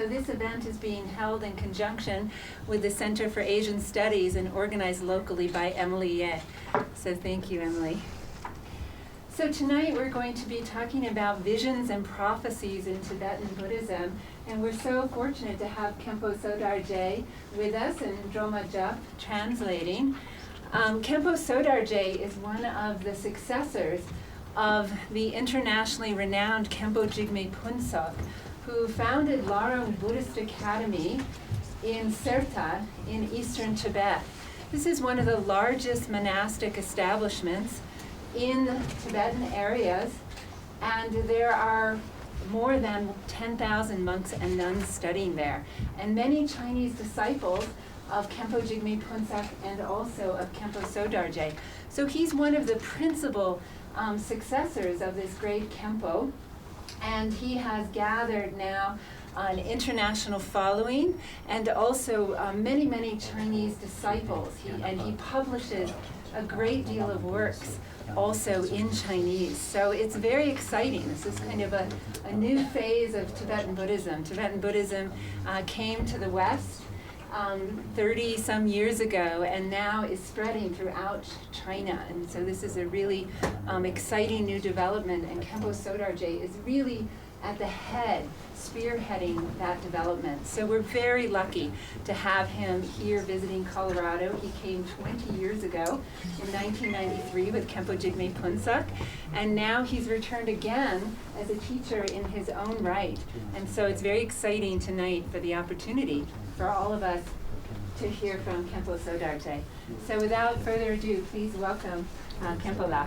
So this event is being held in conjunction with the Center for Asian Studies and organized locally by Emily Ye. So thank you, Emily. So tonight we're going to be talking about visions and prophecies in Tibetan Buddhism, and we're so fortunate to have Khenpo Sodargye with us and Droma Jup translating. Khenpo Sodargye is one of the successors of the internationally renowned Khenpo Jigme Phuntsok, who founded Larong Buddhist Academy in Serta in eastern Tibet. This is one of the largest monastic establishments in Tibetan areas, and there are more than 10,000 monks and nuns studying there, and many Chinese disciples of Khenpo Jigme Phuntsok and also of Khenpo Sodargye. So he's one of the principal successors of this great Khenpo, and he has gathered now an international following and also many Chinese disciples. He publishes a great deal of works also in Chinese. So it's very exciting. This is kind of a new phase of Tibetan Buddhism. Tibetan Buddhism came to the West 30 some years ago and now is spreading throughout China. And so this is a really exciting new development, and Khenpo Sodargye is really at the head, spearheading that development. So we're very lucky to have him here visiting Colorado. He came 20 years ago in 1993 with Khenpo Jigme Phuntsok, and now he's returned again as a teacher in his own right. And so it's very exciting tonight for the opportunity for all of us to hear from Khenpo Sodargye. So without further ado, please welcome Khenpo La.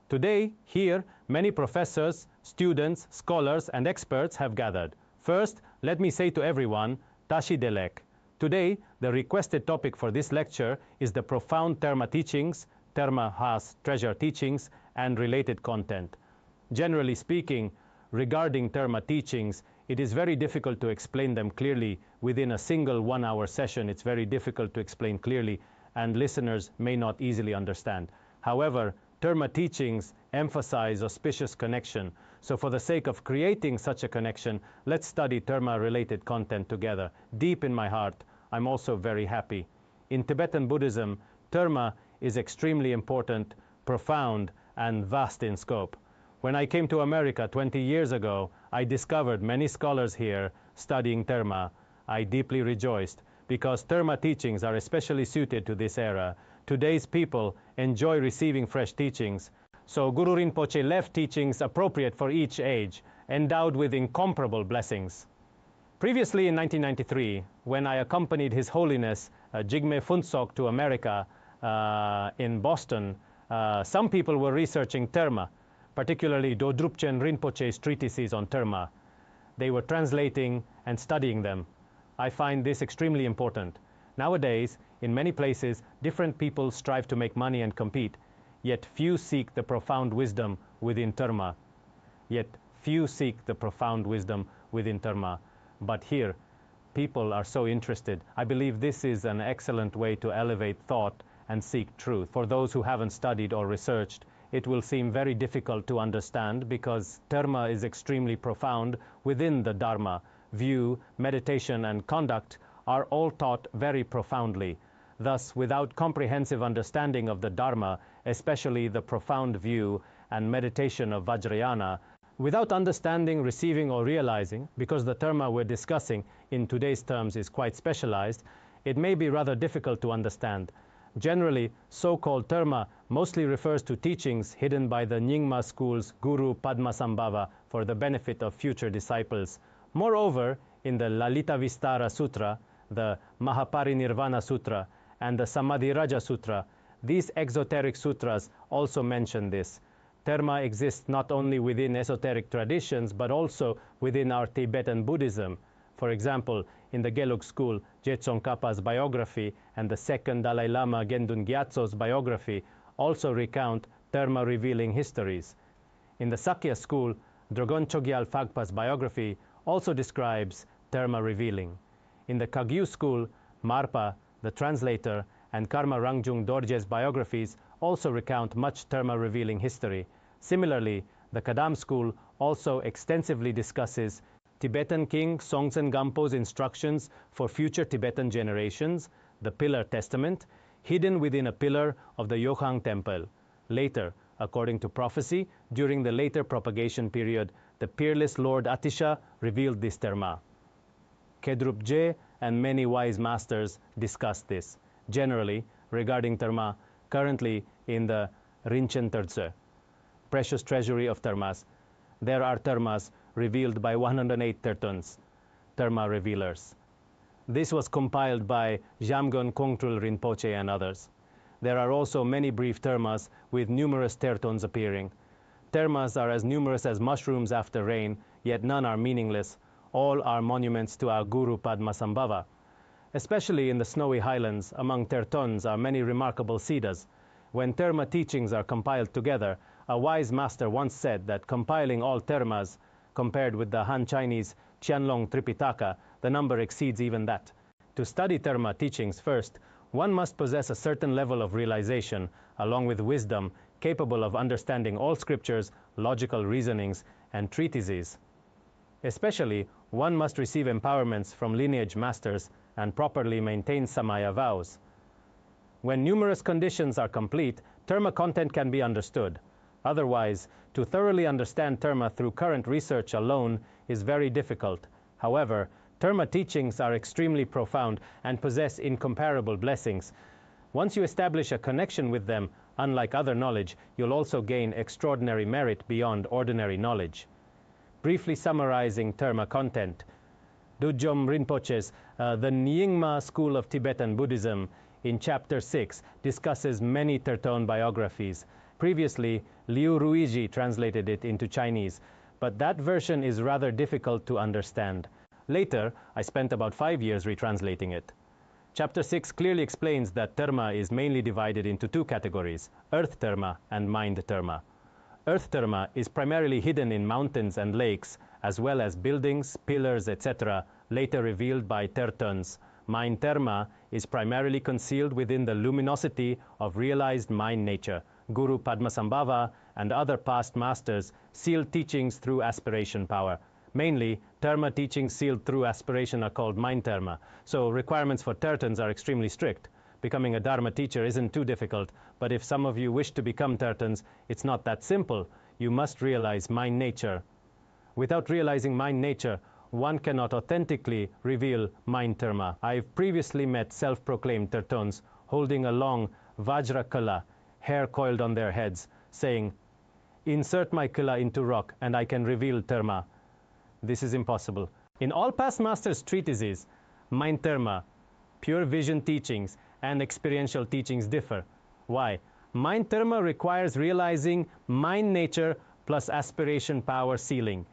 Today, here, many professors, students, scholars, and experts have gathered. First, let me say to everyone, Tashi Delek. Today, the requested topic for this lecture is the profound Terma teachings, Terma has treasure teachings, and related content. Generally speaking, regarding Terma teachings, it is very difficult to explain them clearly. Within a single 1-hour session, it's very difficult to explain clearly, and listeners may not easily understand. However, Terma teachings emphasize auspicious connection. So for the sake of creating such a connection, let's study Terma-related content together. Deep in my heart, I'm also very happy. In Tibetan Buddhism, Terma is extremely important, profound, and vast in scope. When I came to America 20 years ago, I discovered many scholars here studying Terma. I deeply rejoiced because Terma teachings are especially suited to this era. Today's people enjoy receiving fresh teachings. So Guru Rinpoche left teachings appropriate for each age, endowed with incomparable blessings. Previously in 1993, when I accompanied His Holiness Jigme Phuntsok to America in Boston, some people were researching Terma, particularly Dodrupchen Rinpoche's treatises on Terma. They were translating and studying them. I find this extremely important. Nowadays, in many places, different people strive to make money and compete, yet few seek the profound wisdom within Terma. But here, people are so interested. I believe this is an excellent way to elevate thought and seek truth. For those who haven't studied or researched, it will seem very difficult to understand because Terma is extremely profound within the Dharma. View, meditation, and conduct are all taught very profoundly. Thus, without comprehensive understanding of the Dharma, especially the profound view and meditation of Vajrayana, without understanding, receiving, or realizing, because the Terma we're discussing in today's terms is quite specialized, it may be rather difficult to understand. Generally, so-called Terma mostly refers to teachings hidden by the Nyingma school's Guru Padmasambhava for the benefit of future disciples. Moreover, in the Lalita Vistara Sutra, the Mahaparinirvana Sutra, and the Samadhiraja Sutra, these exoteric sutras also mention this. Terma exists not only within esoteric traditions, but also within our Tibetan Buddhism. For example, in the Gelug school, Je Tsongkhapa's biography and the second Dalai Lama Gendun Gyatso's biography also recount Terma revealing histories. In the Sakya school, Drogon Chogyal Phagpa's biography also describes Terma revealing. In the Kagyu school, Marpa, the translator, and Karma Rangjung Dorje's biographies also recount much Terma-revealing history. Similarly, the Kadam school also extensively discusses Tibetan King Songtsen Gampo's instructions for future Tibetan generations, the Pillar Testament, hidden within a pillar of the Yokhang Temple. Later, according to prophecy, during the later propagation period, the peerless Lord Atisha revealed this Terma. Kedrupje and many wise masters discussed this. Generally, regarding Terma, currently in the Rinchen Terdzo, precious treasury of Termas, there are Termas revealed by 108 tertöns, Terma revealers. This was compiled by Jamgon Kongtrul Rinpoche and others. There are also many brief Termas with numerous tertöns appearing. Termas are as numerous as mushrooms after rain, yet none are meaningless. All are monuments to our Guru Padmasambhava. Especially in the snowy highlands, among tertöns are many remarkable siddhas. When Terma teachings are compiled together, a wise master once said that compiling all Termas, compared with the Han Chinese Qianlong Tripitaka, the number exceeds even that. To study Terma teachings first, one must possess a certain level of realization, along with wisdom, capable of understanding all scriptures, logical reasonings, and treatises. Especially, one must receive empowerments from lineage masters and properly maintain Samaya vows. When numerous conditions are complete, Terma content can be understood. Otherwise, to thoroughly understand Terma through current research alone is very difficult. However, Terma teachings are extremely profound and possess incomparable blessings. Once you establish a connection with them, unlike other knowledge, you'll also gain extraordinary merit beyond ordinary knowledge. Briefly summarizing Terma content, Dudjom Rinpoche's The Nyingma School of Tibetan Buddhism in Chapter 6 discusses many tertön biographies. Previously, Liu Ruiji translated it into Chinese, but that version is rather difficult to understand. Later, I spent about 5 years retranslating it. Chapter 6 clearly explains that Terma is mainly divided into two categories, Earth Terma and Mind Terma. Earth Terma is primarily hidden in mountains and lakes, as well as buildings, pillars, etc., later revealed by tertöns. Mind Terma is primarily concealed within the luminosity of realized mind nature. Guru Padmasambhava and other past masters sealed teachings through aspiration power. Mainly, Terma teachings sealed through aspiration are called Mind Terma, so requirements for tertöns are extremely strict. Becoming a Dharma teacher isn't too difficult, but if some of you wish to become tertöns, it's not that simple. You must realize mind nature. Without realizing mind nature, one cannot authentically reveal Mind Terma. I've previously met self-proclaimed tertöns holding a long Vajra kala, hair coiled on their heads, saying, "Insert my kala into rock and I can reveal Terma." This is impossible. In all past masters' treatises, Mind Terma, pure vision teachings, and experiential teachings differ. Why? Mind Terma requires realizing mind nature plus aspiration power sealing.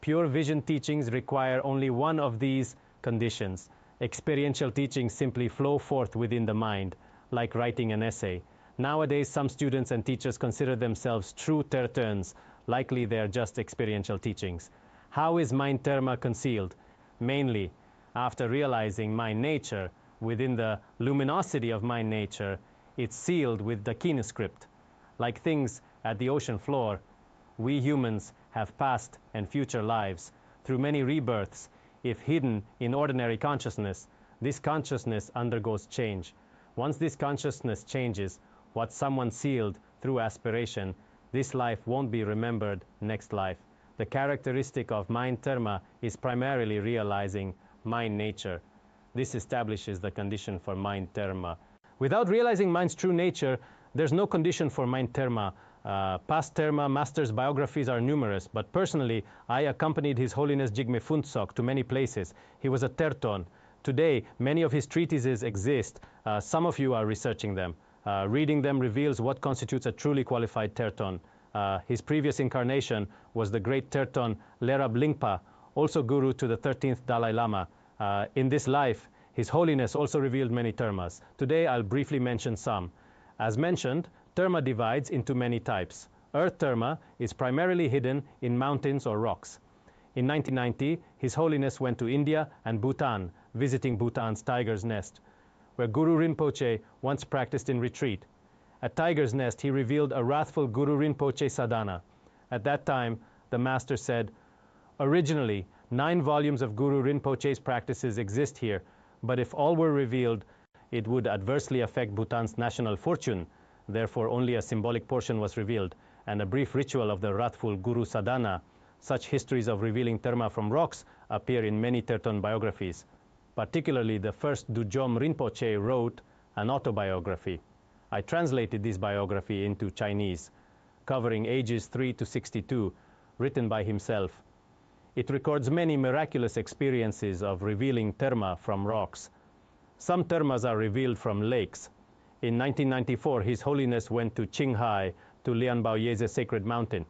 Pure vision teachings require only one of these conditions. Experiential teachings simply flow forth within the mind, like writing an essay. Nowadays, some students and teachers consider themselves true tertöns. Likely they are just experiential teachings. How is Mind Terma concealed? Mainly, after realizing mind nature, within the luminosity of mind nature, it's sealed with Dakini script. Like things at the ocean floor, we humans have past and future lives. Through many rebirths, if hidden in ordinary consciousness, this consciousness undergoes change. Once this consciousness changes, what someone sealed through aspiration, this life won't be remembered next life. The characteristic of Mind Terma is primarily realizing mind nature. This establishes the condition for Mind Terma. Without realizing mind's true nature, there's no condition for Mind Terma. Past Terma masters' biographies are numerous, but personally, I accompanied His Holiness Jigme Phuntsok to many places. He was a tertön. Today, many of his treatises exist. Some of you are researching them. Reading them reveals what constitutes a truly qualified tertön. His previous incarnation was the great tertön Lerab Lingpa, also guru to the 13th Dalai Lama. In this life, His Holiness also revealed many termas. Today, I'll briefly mention some. As mentioned, Terma divides into many types. Earth Terma is primarily hidden in mountains or rocks. In 1990, His Holiness went to India and Bhutan, visiting Bhutan's Tiger's Nest. where Guru Rinpoche once practiced in retreat. At Tiger's Nest, he revealed a wrathful Guru Rinpoche sadhana. At that time, the master said, "Originally, 9 volumes of Guru Rinpoche's practices exist here, but if all were revealed, it would adversely affect Bhutan's national fortune. Therefore, only a symbolic portion was revealed, and a brief ritual of the wrathful Guru sadhana. Such histories of revealing terma from rocks appear in many Terton biographies. Particularly, the first Dujom Rinpoche wrote an autobiography. I translated this biography into Chinese, covering ages 3 to 62, written by himself. It records many miraculous experiences of revealing terma from rocks. Some termas are revealed from lakes. In 1994, His Holiness went to Qinghai, to Lianbao Yeze Sacred Mountain.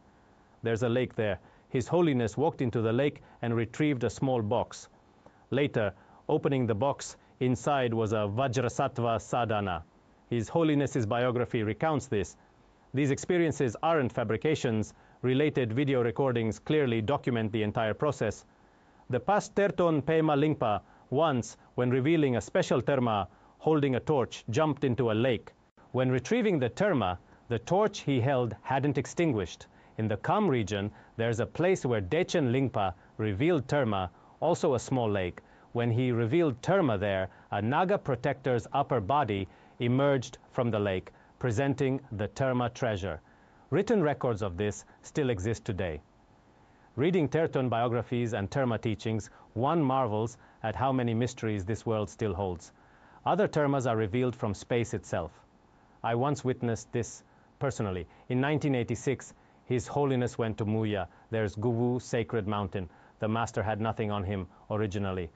There's a lake there. His Holiness walked into the lake and retrieved a small box. Later, opening the box, inside was a Vajrasattva sadhana. His Holiness's biography recounts this. These experiences aren't fabrications. Related video recordings clearly document the entire process. The past Terton Pema Lingpa once, when revealing a special terma, holding a torch, jumped into a lake. When retrieving the terma, the torch he held hadn't extinguished. In the Kam region, there's a place where Dechen Lingpa revealed terma, also a small lake. When he revealed terma there, a Naga protector's upper body emerged from the lake, presenting the terma treasure. Written records of this still exist today. Reading Terton biographies and terma teachings, one marvels at how many mysteries this world still holds. Other termas are revealed from space itself. I once witnessed this personally. In 1986, His Holiness went to Muya. There's Guwu Sacred Mountain. The master had nothing on him originally.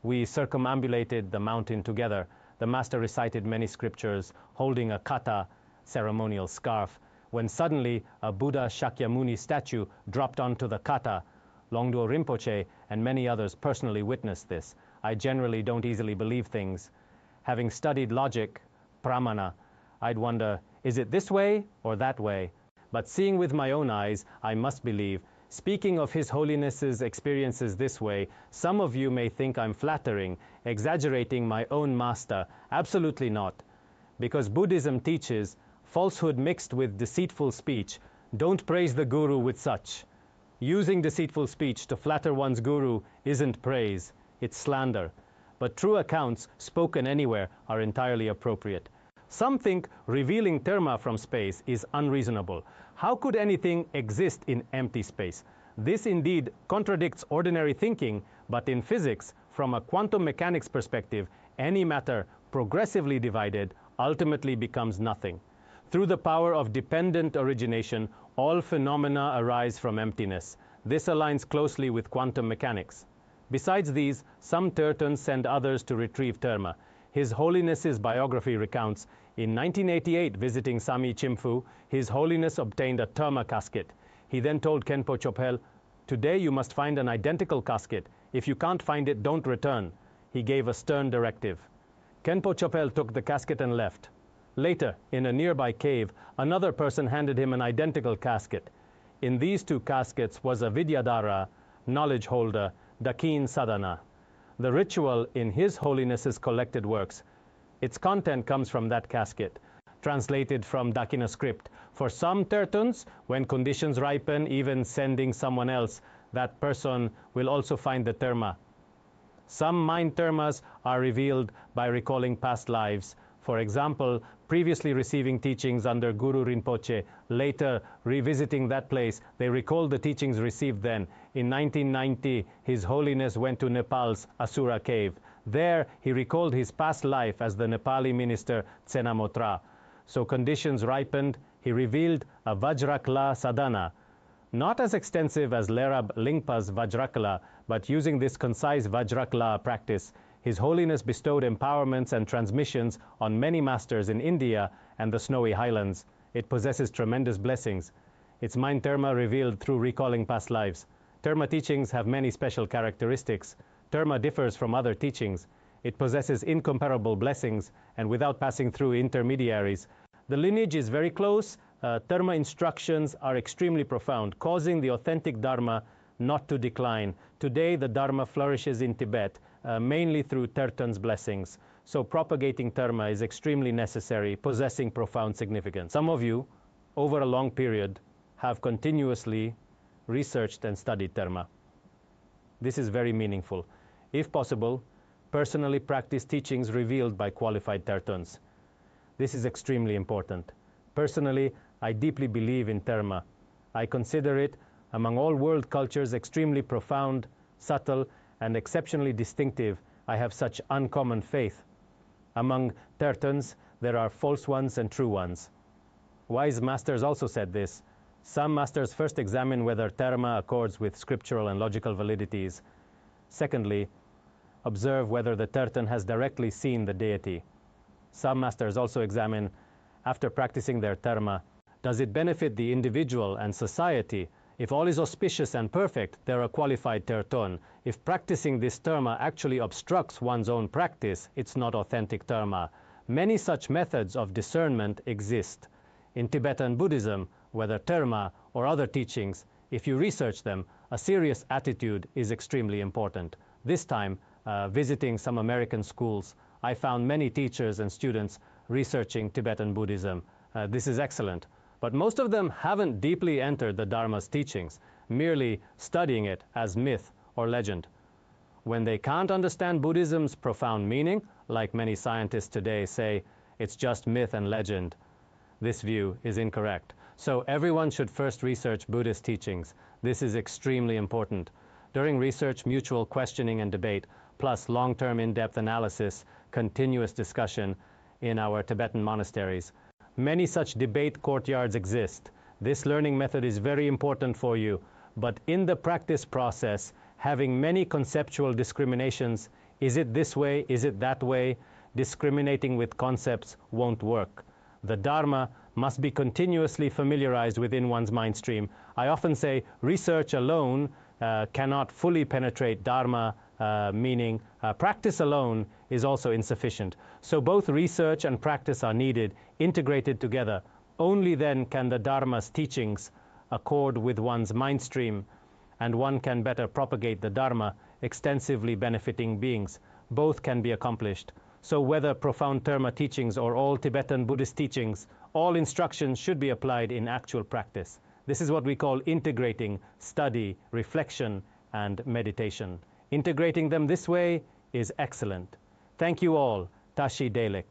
We circumambulated the mountain together. The master recited many scriptures, holding a kata, ceremonial scarf, when suddenly a Buddha Shakyamuni statue dropped onto the kata. Longdo Rinpoche and many others personally witnessed this. I generally don't easily believe things. Having studied logic, pramana, I'd wonder, is it this way or that way? But seeing with my own eyes, I must believe. Speaking of His Holiness's experiences this way, some of you may think I'm flattering, exaggerating my own master. Absolutely not. Because Buddhism teaches falsehood mixed with deceitful speech. Don't praise the guru with such. Using deceitful speech to flatter one's guru isn't praise, it's slander. But true accounts, spoken anywhere, are entirely appropriate. Some think revealing terma from space is unreasonable. How could anything exist in empty space? This indeed contradicts ordinary thinking, but in physics, from a quantum mechanics perspective, any matter progressively divided ultimately becomes nothing. Through the power of dependent origination, all phenomena arise from emptiness. This aligns closely with quantum mechanics. Besides these, some Tertons send others to retrieve terma. His Holiness's biography recounts, in 1988, visiting Samye Chimphu, His Holiness obtained a terma casket. He then told Khenpo Chopel, "Today you must find an identical casket. If you can't find it, don't return." He gave a stern directive. Khenpo Chopel took the casket and left. Later, in a nearby cave, another person handed him an identical casket. In these 2 caskets was a Vidyadhara, knowledge holder, Dakini sadhana. The ritual in His Holiness's collected works. Its content comes from that casket, translated from Dakina script. For some Tertons, when conditions ripen, even sending someone else, that person will also find the terma. Some mind termas are revealed by recalling past lives. For example, previously receiving teachings under Guru Rinpoche, later revisiting that place, they recalled the teachings received then. In 1990, His Holiness went to Nepal's Asura cave. There, he recalled his past life as the Nepali minister Tsenamotra. So conditions ripened, he revealed a Vajrakala sadhana. Not as extensive as Lerab Lingpa's Vajrakala, but using this concise Vajrakala practice, His Holiness bestowed empowerments and transmissions on many masters in India and the Snowy Highlands. It possesses tremendous blessings. Its mind terma revealed through recalling past lives. Terma teachings have many special characteristics. Terma differs from other teachings. It possesses incomparable blessings and without passing through intermediaries. The lineage is very close. Terma instructions are extremely profound, causing the authentic Dharma not to decline. Today, the Dharma flourishes in Tibet, mainly through Terton's blessings. So propagating Terma is extremely necessary, possessing profound significance. Some of you, over a long period, have continuously researched and studied Terma. This is very meaningful. If possible, personally practice teachings revealed by qualified tertöns. This is extremely important. Personally, I deeply believe in Terma. I consider it, among all world cultures, extremely profound, subtle, and exceptionally distinctive. I have such uncommon faith. Among tertöns, there are false ones and true ones. Wise masters also said this. Some masters first examine whether Terma accords with scriptural and logical validities. Secondly, observe whether the tertön has directly seen the deity. Some masters also examine, after practicing their Terma, does it benefit the individual and society? If all is auspicious and perfect, they're a qualified tertön. If practicing this Terma actually obstructs one's own practice, it's not authentic Terma. Many such methods of discernment exist. In Tibetan Buddhism, whether Terma or other teachings, if you research them, a serious attitude is extremely important. This time, visiting some American schools, I found many teachers and students researching Tibetan Buddhism. This is excellent. But most of them haven't deeply entered the Dharma's teachings, merely studying it as myth or legend. When they can't understand Buddhism's profound meaning, like many scientists today say, it's just myth and legend, this view is incorrect. So everyone should first research Buddhist teachings. This is extremely important. During research, mutual questioning and debate, plus long-term in-depth analysis, continuous discussion in our Tibetan monasteries. Many such debate courtyards exist. This learning method is very important for you, but in the practice process, having many conceptual discriminations, is it this way, is it that way, discriminating with concepts won't work. The Dharma must be continuously familiarized within one's mind stream. I often say research alone cannot fully penetrate Dharma meaning. Practice alone is also insufficient. So both research and practice are needed, integrated together. Only then can the Dharma's teachings accord with one's mind stream, and one can better propagate the Dharma, extensively benefiting beings. Both can be accomplished. So whether profound Terma teachings or all Tibetan Buddhist teachings, all instructions should be applied in actual practice. This is what we call integrating study, reflection, and meditation. Integrating them this way is excellent. Thank you all. Tashi Delek.